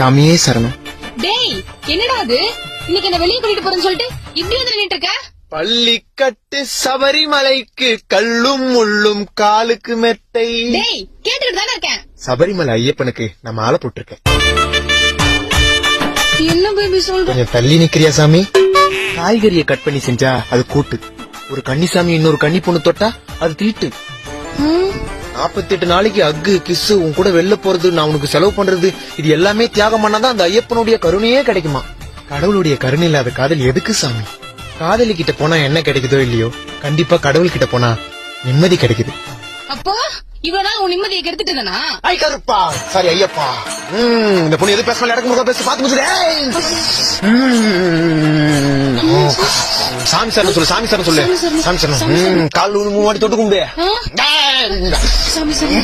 சாமியே சரணம். டேய் என்னடா அது, இன்னைக்கு என்ன வெளியே கூட்டிட்டு போறேன்னு சொல்லிட்டு இப்படி வந்து நின்னுட்டு இருக்க? பள்ளிக்கட்டு சபரிமலைக்கு கல்லும் முள்ளும் காலுக்கு மெத்தை. டேய் கேட்டுட்டு தானே இருக்கேன். சபரிமலை ஐயப்பனுக்கு நான் மாலை போட்டிருக்கேன். என்ன பேபி சொல்ற? கொஞ்சம் தள்ளி நிக்கிறியா சாமி? காய்கறியை கட் பண்ணி செஞ்சா அது கூட்டு, ஒரு கன்னிசாமி இன்னொரு கன்னி பொண்ணு தொட்டா அது தீட்டு. 48 நாளைக்கு அக்கு கிஸ்ஸு உன் கூட வெளில போறது, நான் உனக்கு செலவு பண்றது, இது எல்லாமே தியாகம் பண்ணாதான் அந்த ஐயப்பனுடைய கருணையே கிடைக்குமா? கடவுளுடைய கருணை இல்லாத காதல் எதுக்கு சாமி? காதலி கிட்ட போனா என்ன கிடைக்குதோ இல்லையோ, கண்டிப்பா கடவுள் கிட்ட போனா நிம்மதி கிடைக்குது. அப்போ இவ்வளவு நாள் உன் நிம்மதியை கெடுத்துட்டு தானா? ஐ கருப்பா, சாரி ஐயப்பா. இந்த பொண்ணு எது பேச இடக்கு முக பேச பாத்து முடிச்சுடே. சாமி சார் சொல்லு, சாமி சார் சொல்லு, சாமி சார் கால் 3 வாட்டி தொட்டு கும்பிடு. சாமி சாமி